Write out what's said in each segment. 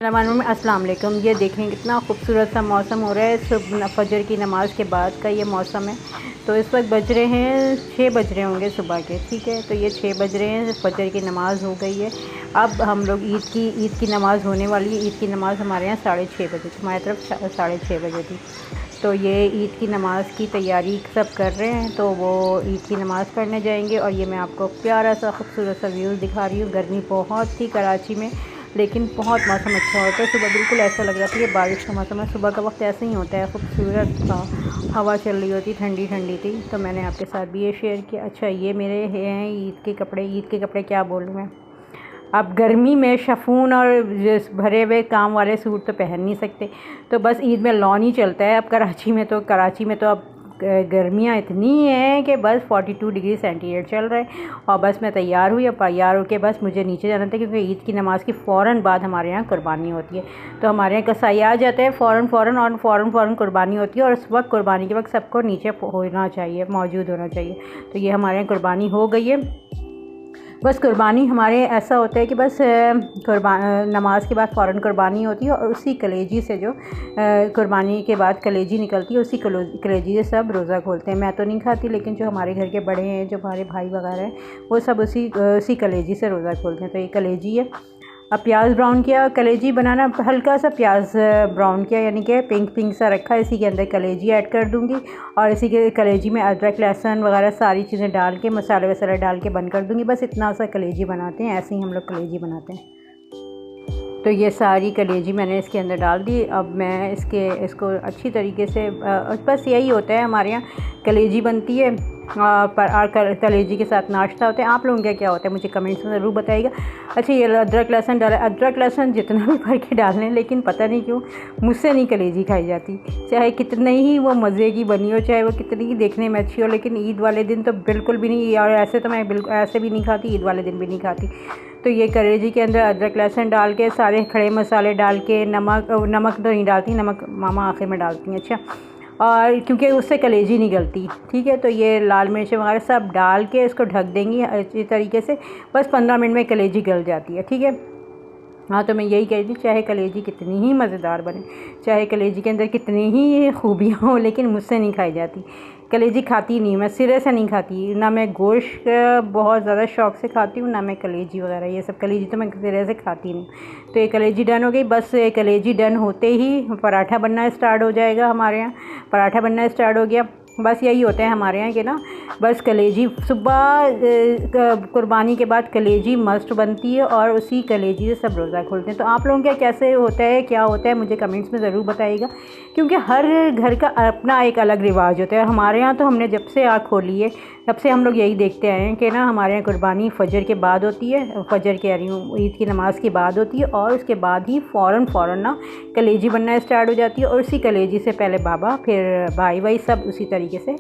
अस्सलाम वालेकुम। ये देखें कितना खूबसूरत सा मौसम हो रहा है। फजर की नमाज़ के बाद का ये मौसम है। तो इस वक्त बज रहे हैं 6 बज रहे होंगे सुबह के, ठीक है। तो ये 6 बज रहे हैं, फजर की नमाज़ हो गई है। अब हम लोग ईद की नमाज़ होने वाली है। ईद की नमाज़ हमारे यहाँ 6:30 बजे, हमारी तरफ 6:30 बजे थी। तो ये ईद की नमाज़ की तैयारी सब कर रहे हैं। तो वो ईद की नमाज़ पढ़ने जाएंगे। और ये मैं आपको प्यारा सा खूबसूरत सा व्यू दिखा रही हूँ। गर्मी बहुत थी कराची में, लेकिन बहुत मौसम अच्छा होता है। सुबह बिल्कुल ऐसा लग रहा था कि बारिश का मौसम है। सुबह का वक्त ऐसे ही होता है, खूबसूरत सा हवा चल रही होती, ठंडी ठंडी थी। तो मैंने आपके साथ भी ये शेयर किया। अच्छा, ये मेरे हैं ईद के कपड़े। ईद के कपड़े क्या बोलूँ मैं, अब गर्मी में शफून और भरे हुए काम वाले सूट तो पहन नहीं सकते। तो बस ईद में लॉन ही चलता है अब कराची में तो अब गर्मियाँ इतनी हैं कि बस 42 डिग्री सेंटीग्रेड चल रहा है। और बस मैं तैयार हुई। अब तैयार होकर बस मुझे नीचे जाना था, क्योंकि ईद की नमाज़ की फ़ौरन बाद हमारे यहाँ कुर्बानी होती है। तो हमारे यहाँ कसाई आ जाते हैं फ़ौरन कुर्बानी होती है। और उस वक्त कुर्बानी के वक्त सबको नीचे होना चाहिए, मौजूद होना चाहिए। तो ये हमारे यहाँ कुर्बानी हो गई है। बस कुर्बानी हमारे ऐसा होता है कि बस नमाज के बाद फ़ौरन कुर्बानी होती है। और उसी कलेजी से जो कुर्बानी के बाद कलेजी निकलती है, उसी कलेजी से सब रोज़ा खोलते हैं। मैं तो नहीं खाती, लेकिन जो हमारे घर के बड़े हैं, जो हमारे भाई वगैरह हैं, वो सब उसी कलेजी से रोज़ा खोलते हैं। तो ये कलेजी है। अब प्याज ब्राउन किया, कलेजी बनाना हल्का सा प्याज ब्राउन किया, यानी कि पिंक सा रखा। इसी के अंदर कलेजी ऐड कर दूंगी। और इसी के कलेजी में अदरक लहसुन वगैरह सारी चीज़ें डाल के, मसाले वसाले डाल के बंद कर दूंगी। बस इतना सा कलेजी बनाते हैं, ऐसे ही हम लोग कलेजी बनाते हैं। तो ये सारी कलेजी मैंने इसके अंदर डाल दी। अब मैं इसको अच्छी तरीके से बस यही होता है हमारे यहाँ, कलेजी बनती है और कलेजी के साथ नाश्ता होता है। आप लोगों का क्या होता है मुझे कमेंट्स में ज़रूर बताइएगा। अच्छा, ये अदरक लहसुन डाला, अदरक लहसुन जितना भी भर के डाल लें, लेकिन पता नहीं क्यों मुझसे नहीं कलेजी खाई जाती। चाहे कितने ही वो मज़े की बनी हो, चाहे वो कितनी ही देखने में अच्छी हो, लेकिन ईद वाले दिन तो बिल्कुल भी नहीं। और ऐसे तो मैं बिल्कुल ऐसे भी नहीं खाती, ईद वाले दिन भी नहीं खाती। तो ये कलेजी के अंदर अदरक लहसुन डाल के, सारे खड़े मसाले डाल के, नमक तो नहीं डालती, नमक मामा आखिर में डालती हैं। अच्छा, और क्योंकि उससे कलेजी नहीं गलती, ठीक है। तो ये लाल मिर्च वगैरह सब डाल के इसको ढक देंगी अच्छी तरीके से। बस 15 मिनट में कलेजी गल जाती है, ठीक है। हाँ, तो मैं यही कह रही थी, चाहे कलेजी कितनी ही मज़ेदार बने, चाहे कलेजी के अंदर कितनी ही खूबियाँ हों, लेकिन मुझसे नहीं खाई जाती। कलेजी खाती नहीं, मैं सिरे से नहीं खाती। ना मैं गोश्त बहुत ज़्यादा शौक़ से खाती हूँ, ना मैं कलेजी वगैरह ये सब। कलेजी तो मैं सिरे से खाती नहीं। तो ये कलेजी डन हो गई। बस कलेजी डन होते ही पराठा बनना स्टार्ट हो जाएगा। हमारे यहाँ पराठा बनना स्टार्ट हो गया। बस यही होता है हमारे यहाँ कि ना, बस कलेजी सुबह कुर्बानी के बाद कलेजी मस्ट बनती है, और उसी कलेजी से सब रोज़ा खोलते हैं। तो आप लोगों का कैसे होता है, क्या होता है, मुझे कमेंट्स में ज़रूर बताइएगा, क्योंकि हर घर का अपना एक अलग रिवाज होता है। हमारे यहाँ तो हमने जब से आँख खोली है, तब से हम लोग यही देखते आए हैं कि ना, हमारे यहाँ कुर्बानी फजर के बाद होती है, फजर कह रही हूँ, ईद की नमाज़ के बाद होती है। और उसके बाद ही फ़ौरन ना कलेजी बनना स्टार्ट हो जाती है। और उसी कलेजी से पहले बाबा, फिर भाई सब उसी तरीके से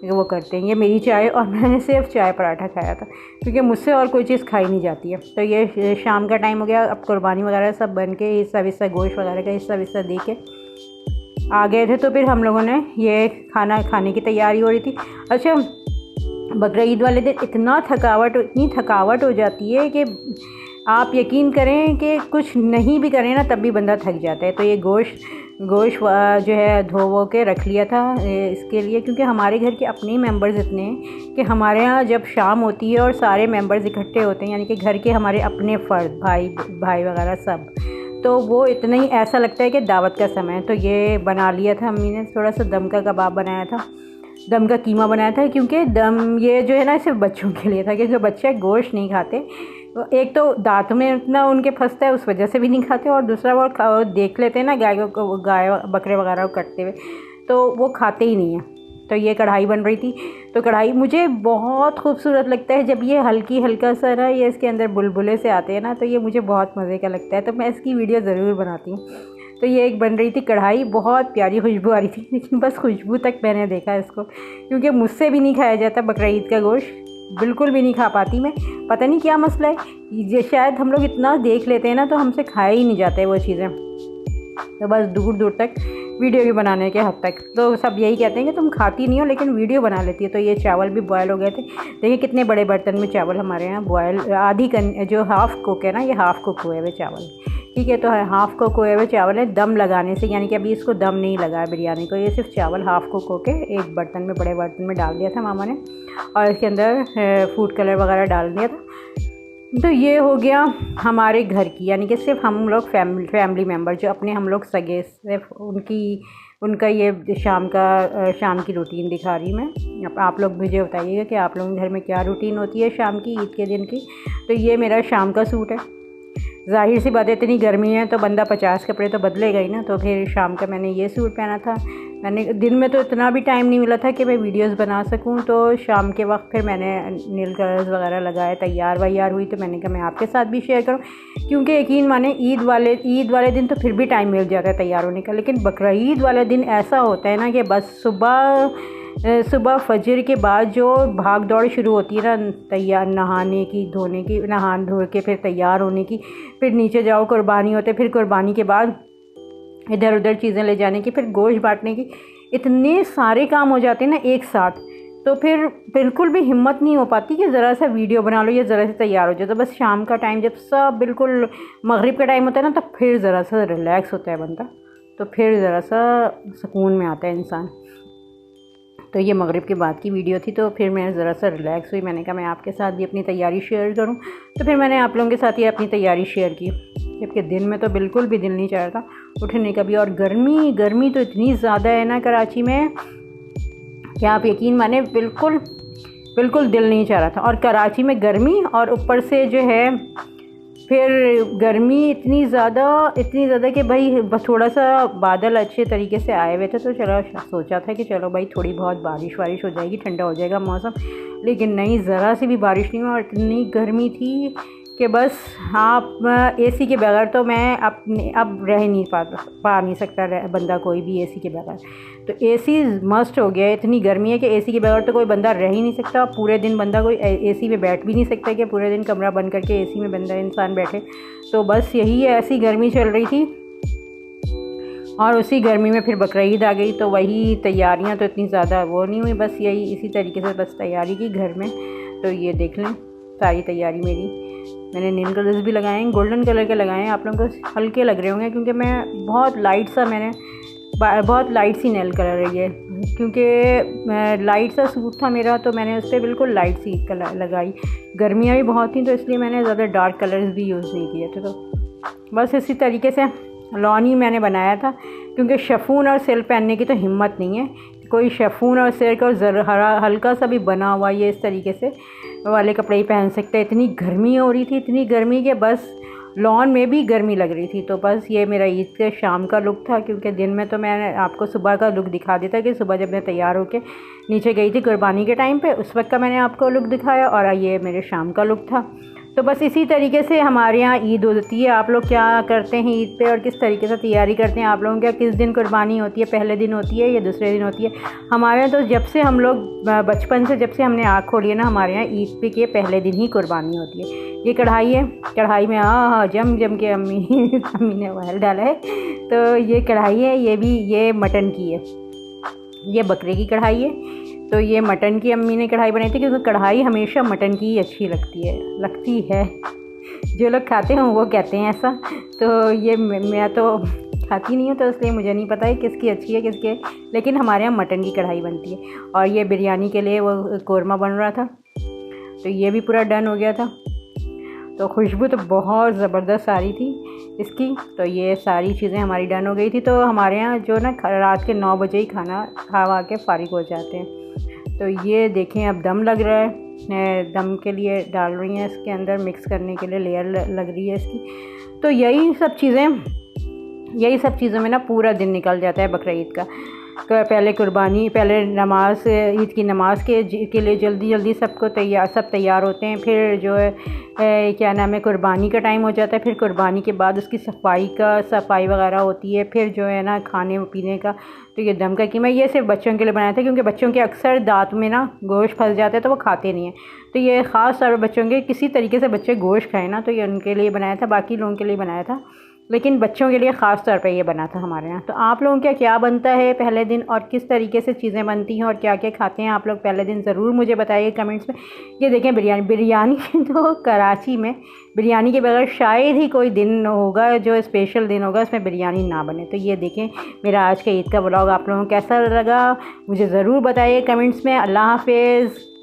वो करते हैं। ये मेरी चाय, और मैंने सिर्फ चाय पराठा खाया था, क्योंकि मुझसे और कोई चीज़ खाई नहीं जाती है। तो ये शाम का टाइम हो गया। अब कुर्बानी वगैरह सब बन के, हिस्सा गोश्त वगैरह का हिस्सा दे के आ गए थे। तो फिर हम लोगों ने ये खाना खाने की तैयारी हो रही थी। अच्छा, बकरीद ईद वाले दिन इतनी थकावट हो जाती है कि आप यकीन करें कि कुछ नहीं भी करें ना, तब भी बंदा थक जाता है। तो ये गोश्त जो है धो के रख लिया था इसके लिए, क्योंकि हमारे घर के अपने मेंबर्स इतने हैं कि हमारे यहाँ जब शाम होती है और सारे मेंबर्स इकट्ठे होते हैं, यानी कि घर के हमारे अपने फ़र्द, भाई वगैरह सब, तो वो इतना ही ऐसा लगता है कि दावत का समय है। तो ये बना लिया था अम्मी ने। थोड़ा सा दम का कबाब बनाया था, दम का कीमा बनाया था, क्योंकि दम ये जो है ना, सिर्फ बच्चों के लिए था, क्योंकि बच्चे गोश्त नहीं खाते। एक तो दांत में इतना उनके फंसता है, उस वजह से भी नहीं खाते। और दूसरा वो देख लेते हैं ना गाय बकरे वगैरह को कटते हुए, तो वो खाते ही नहीं हैं। तो ये कढ़ाई बन रही थी। तो कढ़ाई मुझे बहुत खूबसूरत लगता है जब ये हल्का सा ना, ये इसके अंदर बुलबुले से आते हैं ना, तो ये मुझे बहुत मज़े का लगता है। तो मैं इसकी वीडियो ज़रूर बनाती हूँ। तो ये एक बन रही थी कढ़ाई, बहुत प्यारी खुशबू आ रही थी, लेकिन बस खुशबू तक मैंने देखा इसको, क्योंकि मुझसे भी नहीं खाया जाता बकरीद का गोश्त, बिल्कुल भी नहीं खा पाती मैं। पता नहीं क्या मसला है, ये शायद हम लोग इतना देख लेते हैं ना, तो हमसे खाया ही नहीं जाता है वो चीज़ें। तो बस दूर तक वीडियो भी बनाने के हद तक तो सब यही कहते हैं कि तुम खाती नहीं हो, लेकिन वीडियो बना लेती है। तो ये चावल भी बॉयल हो गए थे। देखिए कितने बड़े बर्तन में चावल हमारे यहाँ बॉयल, जो हाफ़ कुक है ना, ये हाफ़ कुक हुए हुए चावल, ठीक है। तो हाफ़ कुक हुए हुए चावल है दम लगाने से, यानी कि अभी इसको दम नहीं लगा है बिरयानी को, ये सिर्फ चावल हाफ़ कुक होके एक बर्तन में, बड़े बर्तन में डाल दिया था मामा ने, और इसके अंदर फूड कलर वगैरह डाल दिया था। तो ये हो गया हमारे घर की, यानी कि सिर्फ हम लोग फैमिली मेम्बर जो अपने हम लोग सगे, सिर्फ उनका ये शाम की रूटीन दिखा रही मैं। आप लोग मुझे बताइएगा कि आप लोगों के घर में क्या रूटीन होती है शाम की, ईद के दिन की। तो ये मेरा शाम का सूट है। ज़ाहिर सी बात है, इतनी गर्मी है तो बंदा 50 कपड़े तो बदलेगा ही ना। तो फिर शाम का मैंने ये सूट पहना था। मैंने दिन में तो इतना भी टाइम नहीं मिला था कि मैं वीडियोस बना सकूं, तो शाम के वक्त फिर मैंने नील कलर्स वगैरह लगाए, तैयार हुई। तो मैंने कहा मैं आपके साथ भी शेयर करूं, क्योंकि यकीन माने ईद वाले दिन तो फिर भी टाइम मिल जाता है तैयार होने का, लेकिन बकरीद वाले दिन ऐसा होता है ना कि बस सुबह फजर के बाद जो भाग दौड़ शुरू होती है ना, तैयार नहाने की, धोने की, नहा धो के फिर तैयार होने की, फिर नीचे जाओ कुर्बानी होते, फिर कुर्बानी के बाद इधर उधर चीज़ें ले जाने की, फिर गोश्त बांटने की, इतने सारे काम हो जाते हैं ना एक साथ। तो फिर बिल्कुल भी हिम्मत नहीं हो पाती कि ज़रा सा वीडियो बना लो या ज़रा से तैयार हो जाए। तो बस शाम का टाइम जब सब बिल्कुल मगरिब का टाइम होता है ना, तो फिर ज़रा सा रिलैक्स होता है बंदा, तो फिर ज़रा सा सुकून में आता है इंसान। तो ये मगरिब के बाद की वीडियो थी, तो फिर मैं ज़रा सा रिलैक्स हुई। मैंने कहा मैं आपके साथ भी अपनी तैयारी शेयर करूं, तो फिर मैंने आप लोगों के साथ ही अपनी तैयारी शेयर की, जबकि दिन में तो बिल्कुल भी दिल नहीं चाह रहा था उठने का भी। और गर्मी तो इतनी ज़्यादा है ना कराची में, क्या आप यकीन माने, बिल्कुल दिल नहीं चाह रहा था। और कराची में गर्मी, और ऊपर से जो है फिर गर्मी इतनी ज़्यादा कि भाई बस थोड़ा सा बादल अच्छे तरीके से आए हुए थे, तो चलो सोचा था कि चलो भाई थोड़ी बहुत बारिश हो जाएगी, ठंडा हो जाएगा मौसम, लेकिन नहीं, ज़रा सी भी बारिश नहीं हुई। और इतनी गर्मी थी कि बस आप एसी के बगैर तो मैं अब रह नहीं पा नहीं सकता बंदा कोई भी एसी के बगैर। तो एसी मस्ट हो गया है, इतनी गर्मी है कि एसी के बगैर तो कोई बंदा रह ही नहीं सकता। पूरे दिन बंदा कोई एसी में बैठ भी नहीं सकता कि पूरे दिन कमरा बंद करके एसी में बंदा इंसान बैठे। तो बस यही है, ऐसी गर्मी चल रही थी। और उसी गर्मी में फिर बकरीद आ गई, तो वही तैयारियां तो इतनी ज़्यादा वो नहीं हुई, बस यही इसी तरीके से बस तैयारी की घर में। तो ये देख लें सारी तैयारी मेरी। मैंने नील कलर्स भी लगाए हैं, गोल्डन कलर के लगाए हैं। आप लोगों को हल्के लग रहे होंगे क्योंकि मैं बहुत लाइट सी नेल कलर है ये, क्योंकि लाइट सा सूट था मेरा, तो मैंने उस पर बिल्कुल लाइट सी कलर लगाई। गर्मियाँ भी बहुत थी, तो इसलिए मैंने ज़्यादा डार्क कलर्स भी यूज़ नहीं किए थे। तो बस इसी तरीके से लॉन ही मैंने बनाया था, क्योंकि शफून और सिल पहनने की तो हिम्मत नहीं है। कोई शफून और सिर का हल्का सा भी बना हुआ ये इस तरीके से वाले कपड़े ही पहन सकते हैं। इतनी गर्मी हो रही थी, इतनी गर्मी के बस लॉन में भी गर्मी लग रही थी। तो बस ये मेरा ईद के शाम का लुक था, क्योंकि दिन में तो मैंने आपको सुबह का लुक दिखा दिया था कि सुबह जब मैं तैयार होकर नीचे गई थी कुर्बानी के टाइम पे, उस वक्त का मैंने आपको लुक दिखाया, और ये मेरे शाम का लुक था। तो बस इसी तरीके से हमारे यहाँ ईद होती है। आप लोग क्या करते हैं ईद पे और किस तरीके से तैयारी करते हैं? आप लोगों क्या किस दिन कुर्बानी होती है, पहले दिन होती है या दूसरे दिन होती है? हमारे यहाँ तो जब से हम लोग बचपन से जब से हमने आँख खोली है ना, हमारे यहाँ ईद पे के पहले दिन ही कुर्बानी होती है। ये कढ़ाई है, कढ़ाई में हाँ जम के अम्मी ने ऑयल डाला है। तो ये कढ़ाई है, ये मटन की है, ये बकरे की कढ़ाई है। तो ये मटन की अम्मी ने कढ़ाई बनाई थी, क्योंकि कढ़ाई हमेशा मटन की ही अच्छी लगती है। जो लोग खाते हैं वो कहते हैं ऐसा। तो ये मैं तो खाती नहीं हूँ, तो इसलिए मुझे नहीं पता है किसकी अच्छी है किसके, लेकिन हमारे यहाँ मटन की कढ़ाई बनती है। और ये बिरयानी के लिए वो कोरमा बन रहा था, तो ये भी पूरा डन हो गया था। तो खुशबू तो बहुत ज़बरदस्त आ रही थी इसकी। तो ये सारी चीज़ें हमारी डन हो गई थी। तो हमारे यहाँ जो ना रात के 9 बजे ही खाना खा के फारिग हो जाते हैं। तो ये देखें अब दम लग रहा है, दम के लिए डाल रही हैं इसके अंदर, मिक्स करने के लिए लेयर लग रही है इसकी। तो यही सब चीज़ों में ना पूरा दिन निकल जाता है बकरीद का। पहले कुर्बानी, पहले नमाज, ईद की नमाज के लिए जल्दी सब तैयार होते हैं। फिर जो है क्या नाम है, कुर्बानी का टाइम हो जाता है। फिर कुर्बानी के बाद उसकी सफाई वगैरह होती है। फिर जो है ना खाने पीने का। तो ये दम का कीमा ये सिर्फ बच्चों के लिए बनाया था, क्योंकि बच्चों के अक्सर दांत में ना गोश्त फंस जाता है, तो वो खाते नहीं हैं। तो ये ख़ास तौर पर बच्चों के किसी तरीके से बच्चे गोश्त खाएँ ना, तो ये उनके लिए बनाया था, बाकी लोगों के लिए बनाया था। लेकिन बच्चों के लिए ख़ास तौर पे ये बना था हमारे यहाँ। तो आप लोगों के क्या बनता है पहले दिन और किस तरीके से चीज़ें बनती हैं और क्या क्या खाते हैं आप लोग पहले दिन, ज़रूर मुझे बताइए कमेंट्स में। ये देखें बिरयानी तो कराची में बिरयानी के बगैर शायद ही कोई दिन होगा जो स्पेशल दिन होगा उसमें बिरयानी ना बने। तो ये देखें मेरा आज का ईद का व्लॉग आप लोगों को कैसा लगा मुझे ज़रूर बताइए कमेंट्स में। अल्लाह हाफ़िज़।